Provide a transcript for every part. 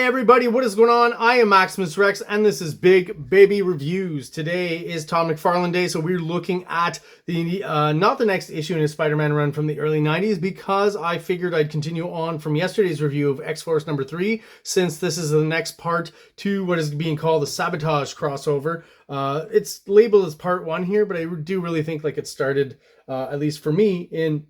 everybody, what is going on? I am Maximus Rex and this is Big Baby Reviews. Today is Todd McFarlane Day, so we're looking at the not the next issue in his Spider-Man run from the early 90s, because I figured I'd continue on from yesterday's review of X-Force number 3, since this is the next part to what is being called the Sabotage crossover. It's labeled as part 1 here, but I do really think like it started, at least for me, in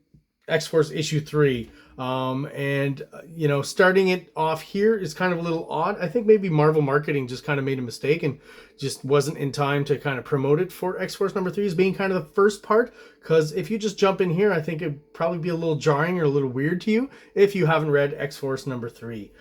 X-Force issue 3. You know, starting it off here is kind of a little odd. I think maybe Marvel marketing just kind of made a mistake and just wasn't in time to kind of promote it for X-Force number 3 as being kind of the first part, because if you just jump in here, I think it'd probably be a little jarring or a little weird to you if you haven't read X-Force number 3.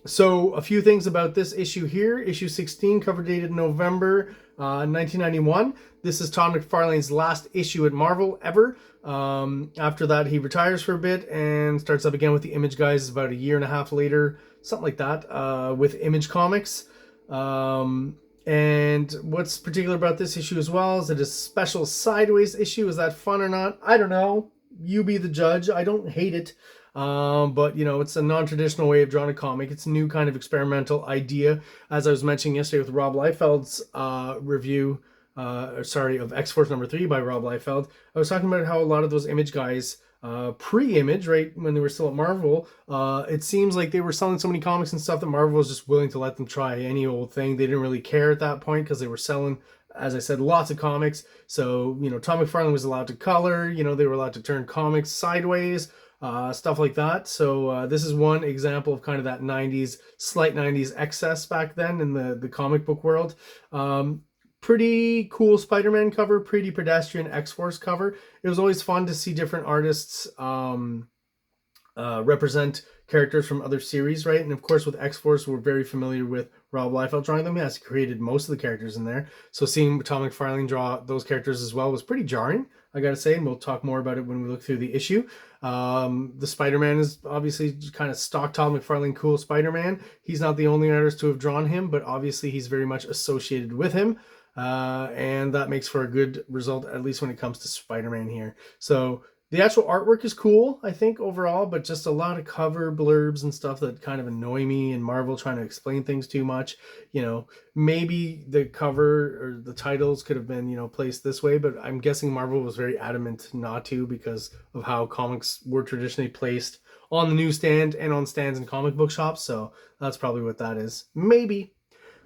So a few things about this issue here. Issue 16, cover dated November 1991. This is Todd McFarlane's last issue at Marvel ever. After that, he retires for a bit and starts up again with the Image guys about a year and a half later, something like that, with Image Comics. And what's particular about this issue as well is it is a special sideways issue. Is that fun or not? I don't know. You be the judge. I don't hate it. But you know, it's a non-traditional way of drawing a comic. It's a new kind of experimental idea. As I was mentioning yesterday with Rob Liefeld's review, of X-Force number 3 by Rob Liefeld, I was talking about how a lot of those Image guys, pre-Image, right, when they were still at Marvel, it seems like they were selling so many comics and stuff that Marvel was just willing to let them try any old thing. They didn't really care at that point because they were selling, as I said, lots of comics. So, you know, Todd McFarlane was allowed to color, you know, they were allowed to turn comics sideways, stuff like that. So this is one example of kind of that 90s, slight 90s excess back then in the comic book world. Pretty cool Spider-Man cover, pretty pedestrian X-Force cover. It was always fun to see different artists represent characters from other series, right? And of course with X-Force, we're very familiar with Rob Liefeld drawing them. He has created most of the characters in there. So seeing Todd McFarlane draw those characters as well was pretty jarring, I gotta say, and we'll talk more about it when we look through the issue. The Spider-Man is obviously kind of stock Todd McFarlane cool Spider-Man. He's not the only artist to have drawn him, but obviously he's very much associated with him. And that makes for a good result, at least when it comes to Spider-Man here. So the actual artwork is cool, I think, overall, but just a lot of cover blurbs and stuff that kind of annoy me, and Marvel trying to explain things too much. You know, maybe the cover or the titles could have been, you know, placed this way, but I'm guessing Marvel was very adamant not to because of how comics were traditionally placed on the newsstand and on stands in comic book shops. So that's probably what that is. Maybe.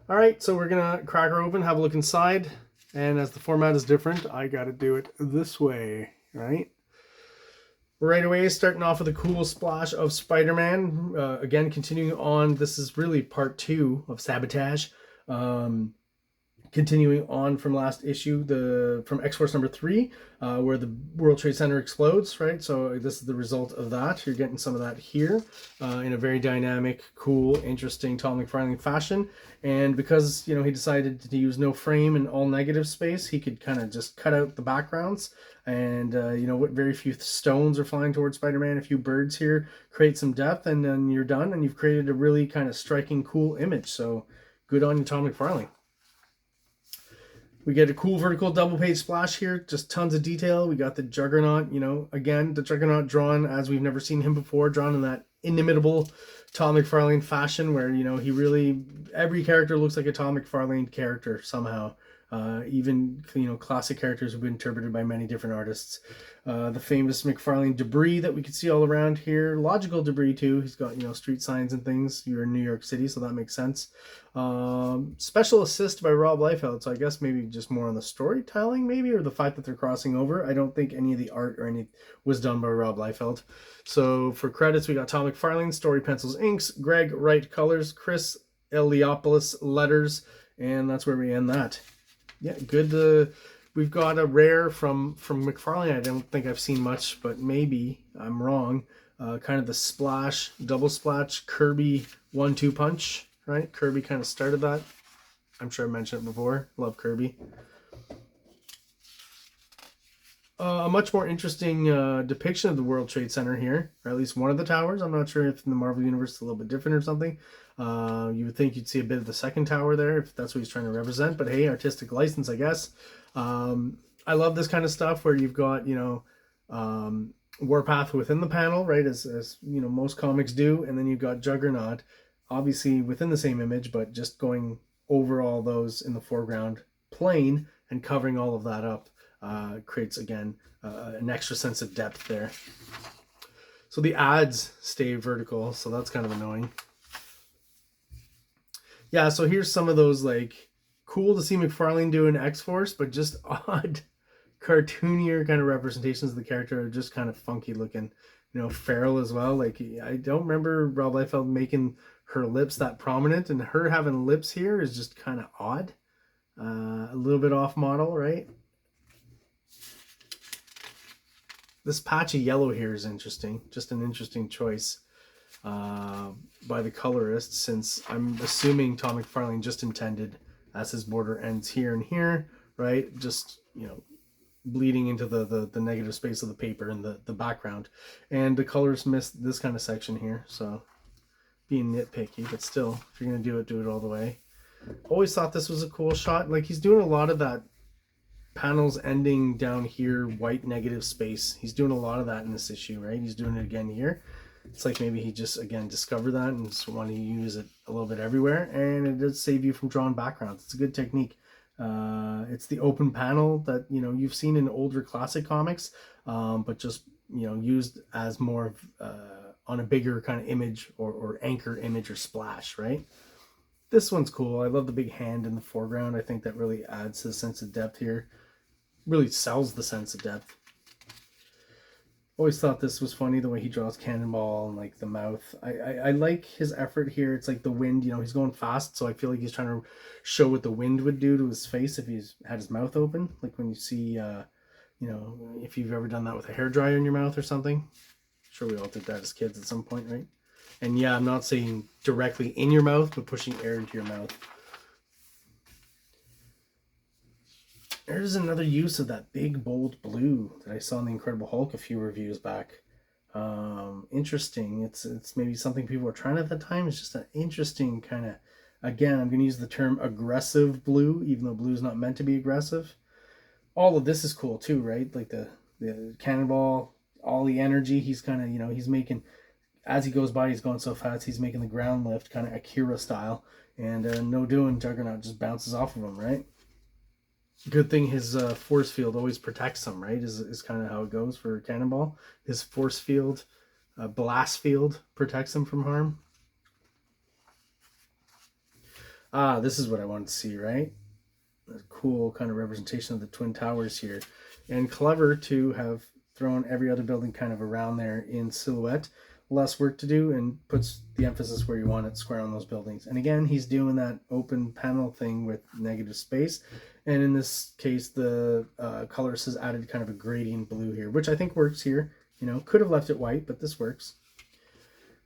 All right, so we're gonna crack her open, have a look inside, and as the format is different, I gotta do it this way, right? Right away, starting off with a cool splash of Spider-Man. Again, continuing on, this is really part 2 of Sabotage. Continuing on from last issue, from X-Force number 3, where the World Trade Center explodes, right? So this is the result of that. You're getting some of that here in a very dynamic, cool, interesting Todd McFarlane fashion. And because, you know, he decided to use no frame and all negative space, he could kind of just cut out the backgrounds. And, you know, what very few stones are flying towards Spider-Man, a few birds here, create some depth, and then you're done. And you've created a really kind of striking, cool image. So good on you, Todd McFarlane. We get a cool vertical double page splash here, just tons of detail. We got the Juggernaut, you know, again, the Juggernaut drawn as we've never seen him before, drawn in that inimitable Todd McFarlane fashion where, you know, he really, every character looks like a Todd McFarlane character somehow. Even, you know, classic characters have been interpreted by many different artists. The famous McFarlane debris that we can see all around here. Logical debris, too. He's got, you know, street signs and things. You're in New York City, so that makes sense. Special assist by Rob Liefeld, so I guess maybe just more on the storytelling, maybe, or the fact that they're crossing over. I don't think any of the art or any was done by Rob Liefeld. So for credits, we got Todd McFarlane, story pencils, inks, Greg Wright colors, Chris Eliopoulos letters, and that's where we end that. Yeah, good. We've got a rare from McFarlane. I don't think I've seen much, but maybe I'm wrong. Kind of the splash, double splash, Kirby 1-2 punch, right? Kirby kind of started that. I'm sure I mentioned it before. Love Kirby. A much more interesting depiction of the World Trade Center here, or at least one of the towers. I'm not sure if in the Marvel Universe it's a little bit different or something. You would think you'd see a bit of the second tower there if that's what he's trying to represent, but hey, artistic license, I guess. I love this kind of stuff where you've got, you know, Warpath within the panel, right, as you know, most comics do, and then you've got Juggernaut obviously within the same image, but just going over all those in the foreground plain and covering all of that up creates, again, an extra sense of depth there. So the ads stay vertical, so that's kind of annoying. Yeah, so here's some of those, like, cool to see McFarlane do in X-Force, but just odd, cartoonier kind of representations of the character are just kind of funky looking. You know, feral as well. Like, I don't remember Rob Liefeld making her lips that prominent, and her having lips here is just kind of odd. A little bit off model, right? This patch of yellow here is interesting. Just an interesting choice by the colorist, since I'm assuming Todd McFarlane just intended, as his border ends here and here, right? Just, you know, bleeding into the negative space of the paper and the background. And the colorist missed this kind of section here, so being nitpicky, but still, if you're going to do it all the way. Always thought this was a cool shot. Like, he's doing a lot of that panels ending down here, white negative space. He's doing a lot of that in this issue, right? He's doing it again here. It's like maybe he just, again, discovered that and just wanted to use it a little bit everywhere. And it does save you from drawing backgrounds. It's a good technique. It's the open panel that, you know, you've seen in older classic comics, but just, you know, used as more of on a bigger kind of image or anchor image or splash, right? This one's cool. I love the big hand in the foreground. I think that really adds to the sense of depth here. Really sells the sense of depth. Always thought this was funny, the way he draws Cannonball and like the mouth. I like his effort here. It's like the wind, you know, he's going fast, so I feel like he's trying to show what the wind would do to his face if he's had his mouth open. Like when you see, you know, if you've ever done that with a hairdryer in your mouth or something. I'm sure we all did that as kids at some point, right? And yeah, I'm not saying directly in your mouth, but pushing air into your mouth. There's another use of that big, bold blue that I saw in the Incredible Hulk a few reviews back. Interesting. It's maybe something people were trying at the time. It's just an interesting kind of, again, I'm going to use the term aggressive blue, even though blue is not meant to be aggressive. All of this is cool too, right? Like the Cannonball, all the energy. He's kind of, you know, he's making, as he goes by, he's going so fast, he's making the ground lift, kind of Akira style. And no doing, Juggernaut just bounces off of him, right? Good thing his force field always protects him, right? Is kind of how it goes for Cannonball. His force field, blast field, protects him from harm. This is what I wanted to see, right? A cool kind of representation of the Twin Towers here. And clever to have thrown every other building kind of around there in silhouette. Less work to do, and puts the emphasis where you want it, square on those buildings. And again, he's doing that open panel thing with negative space. And in this case, the colorist has added kind of a gradient blue here, which I think works here. You know, could have left it white, but this works.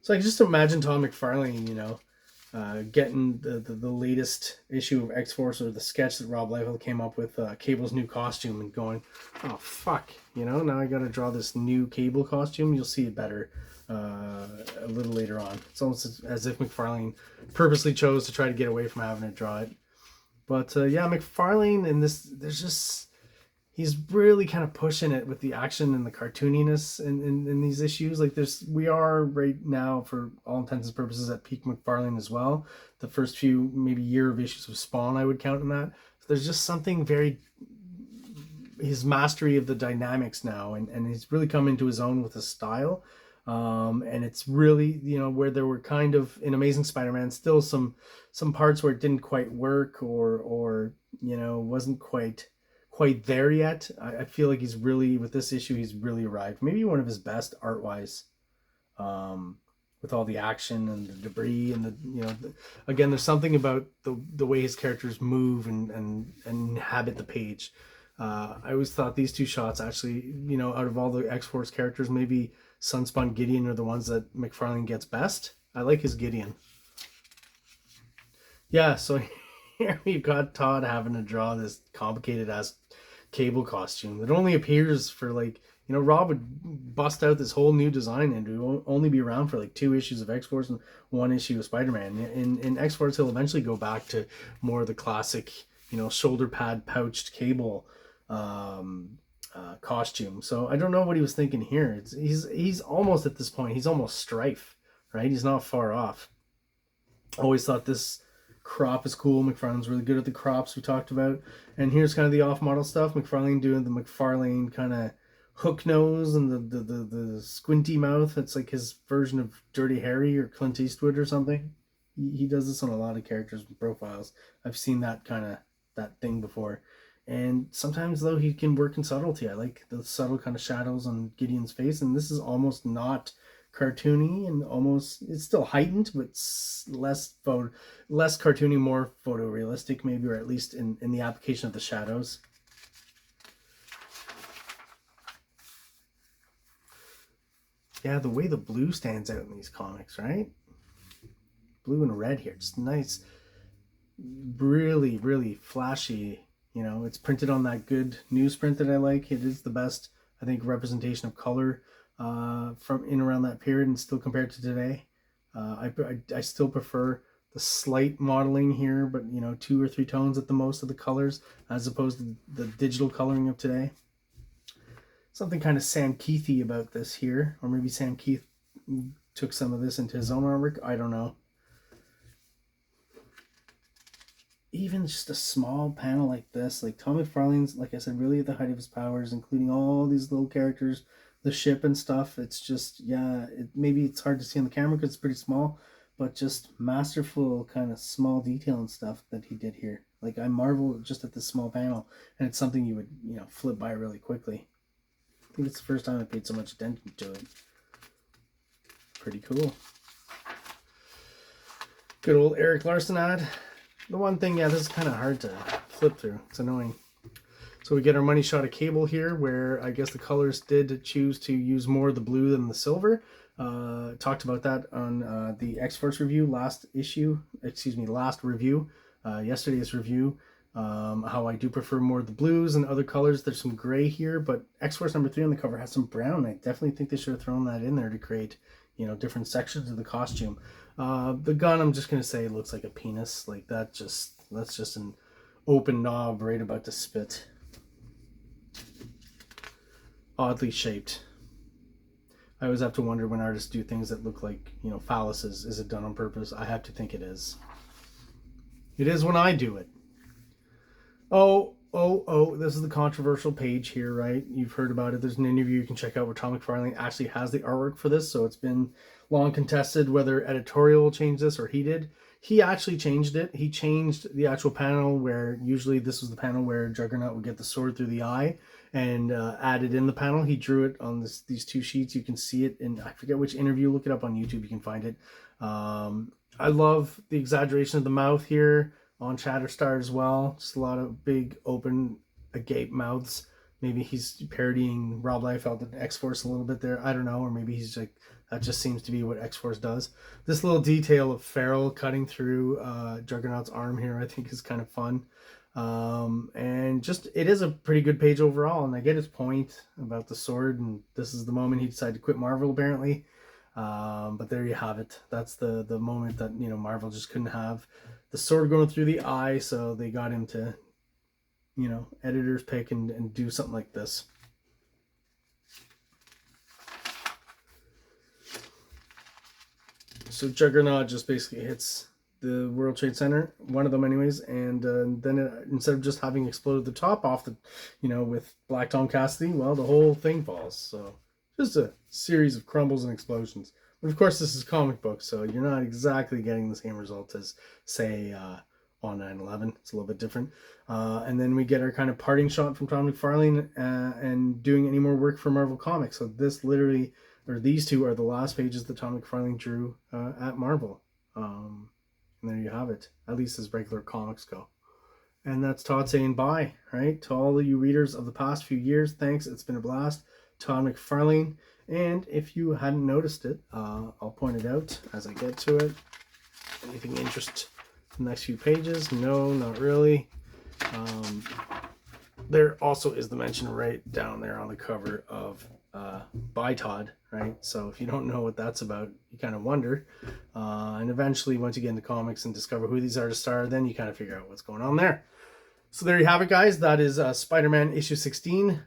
So I can just imagine Todd McFarlane, you know, getting the latest issue of X-Force, or the sketch that Rob Liefeld came up with, Cable's new costume, and going, oh, fuck, you know, now I got to draw this new Cable costume. You'll see it better a little later on. It's almost as if McFarlane purposely chose to try to get away from having to draw it. But yeah, McFarlane in this, there's just, he's really kind of pushing it with the action and the cartooniness in these issues. Like we are right now, for all intents and purposes, at peak McFarlane as well. The first few, maybe year of issues of Spawn, I would count in that. There's just something very, his mastery of the dynamics now, and he's really come into his own with his style. And it's really, you know, where there were kind of, in Amazing Spider-Man, still some parts where it didn't quite work, or you know, wasn't quite there yet. I feel like he's really, with this issue, he's really arrived. Maybe one of his best art-wise, with all the action and the debris and the, you know, again, there's something about the way his characters move and inhabit the page. I always thought these two shots actually, you know, out of all the X-Force characters, maybe Sunspun Gideon are the ones that McFarlane gets best. I like his Gideon. Yeah, so here we've got Todd having to draw this complicated ass Cable costume that only appears for, like, you know, Rob would bust out this whole new design and it will only be around for like 2 issues of X-Force and 1 issue of Spider-Man. In X-Force, he'll eventually go back to more of the classic, you know, shoulder pad pouched Cable costume. So I don't know what he was thinking here. He's almost at this point, he's almost Strife, right? He's not far off. Always thought this crop is cool. McFarlane's really good at the crops we talked about. And here's kind of the off-model stuff. McFarlane doing the McFarlane kind of hook nose and the squinty mouth. It's like his version of Dirty Harry or Clint Eastwood or something. He does this on a lot of characters and profiles. I've seen that thing before. And sometimes, though, he can work in subtlety. I like the subtle kind of shadows on Gideon's face. And this is almost not cartoony, and almost, it's still heightened, but less cartoony, more photorealistic maybe, or at least in the application of the shadows. Yeah, the way the blue stands out in these comics, right? Blue and red here, just nice, really, really flashy. You know, it's printed on that good newsprint that I like. It is the best, I think, representation of color from in around that period, and still compared to today. I still prefer the slight modeling here, but you know, 2 or 3 tones at the most of the colors, as opposed to the digital coloring of today. Something kind of Sam Keithy about this here, or maybe Sam Keith took some of this into his own artwork. I don't know. Even just a small panel like this, like Tom McFarlane's, like I said, really at the height of his powers, including all these little characters, the ship and stuff. It's just, yeah, maybe it's hard to see on the camera because it's pretty small, but just masterful kind of small detail and stuff that he did here. Like, I marvel just at this small panel, and it's something you would, you know, flip by really quickly. I think it's the first time I paid so much attention to it. Pretty cool. Good old Eric Larson ad. The one thing, yeah, this is kind of hard to flip through. It's annoying. So we get our money shot of Cable here, where I guess the colors did choose to use more of the blue than the silver. Talked about that on the X-Force review, last review, yesterday's review. How I do prefer more of the blues and other colors. There's some gray here, but X-Force number 3 on the cover has some brown. I definitely think they should have thrown that in there to create, you know, different sections of the costume. The gun, I'm just going to say, looks like a penis. Like, that's just an open knob right about to spit. Oddly shaped. I always have to wonder when artists do things that look like, you know, phalluses. Is it done on purpose? I have to think it is. It is when I do it. Oh, this is the controversial page here, right? You've heard about it. There's an interview you can check out where Tom McFarlane actually has the artwork for this, so it's been long contested whether editorial will change this or he did. He actually changed it. He changed the actual panel where usually this was the panel where Juggernaut would get the sword through the eye, and added in the panel. He drew it on these 2 sheets. You can see it in, I forget which interview. Look it up on YouTube. You can find it. I love the exaggeration of the mouth here on Shatterstar as well. Just a lot of big, open, agape mouths. Maybe he's parodying Rob Liefeld and X-Force a little bit there. I don't know. Or maybe he's like, that just seems to be what X-Force does. This little detail of Farrell cutting through Juggernaut's arm here, I think, is kind of fun. And just, it is a pretty good page overall. And I get his point about the sword. And this is the moment he decided to quit Marvel, apparently. But there you have it. That's the moment that, you know, Marvel just couldn't have the sword going through the eye, so they got him to, you know, editor's pick and do something like this. So Juggernaut just basically hits the World Trade Center, one of them anyways, and then instead of just having exploded the top off the, you know, with Black Tom Cassidy, well, the whole thing falls. So just a series of crumbles and explosions. But of course, this is comic book, so you're not exactly getting the same result as, say, on 9/11. It's a little bit different. And then we get our kind of parting shot from Tom McFarlane and doing any more work for Marvel Comics. So this literally, or these 2 are the last pages that Tom McFarlane drew at Marvel. And there you have it, at least as regular comics go. And that's Todd saying bye, right? To all of you readers of the past few years, thanks. It's been a blast. Todd McFarlane. And if you hadn't noticed it, I'll point it out as I get to it. Anything interest in the next few pages? No, not really. There also is the mention right down there on the cover of By Todd, right? So if you don't know what that's about, you kind of wonder. And eventually, once you get into comics and discover who these artists are, then you kind of figure out what's going on there. So there you have it, guys. That is Spider-Man issue 16.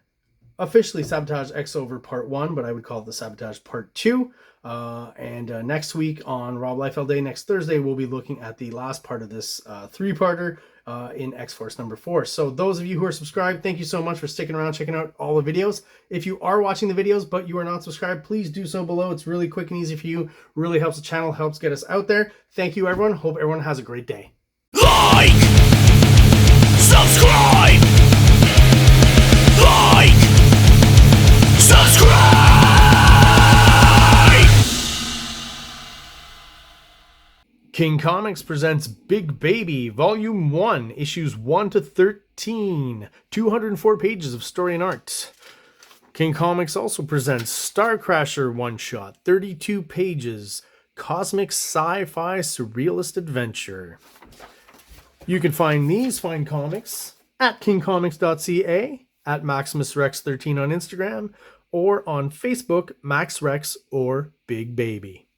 officially Sabotage X Over Part 1, but I would call it the Sabotage Part 2. And next week on Rob Liefeld Day, next Thursday, we'll be looking at the last part of this three-parter in X-Force number 4. So those of you who are subscribed, thank you so much for sticking around, checking out all the videos. If you are watching the videos but you are not subscribed, please do so below. It's really quick and easy for you. Really helps the channel, helps get us out there. Thank you, everyone. Hope everyone has a great day. Like, subscribe, like, subscribe. King Comics presents Big Baby, Volume 1, Issues 1 to 13, 204 pages of story and art. King Comics also presents Star Crasher one-shot, 32 pages, cosmic sci-fi surrealist adventure. You can find these fine comics at KINGCOMICS.CA, at MaximusRex13 on Instagram, or on Facebook, MaxRex or Big Baby.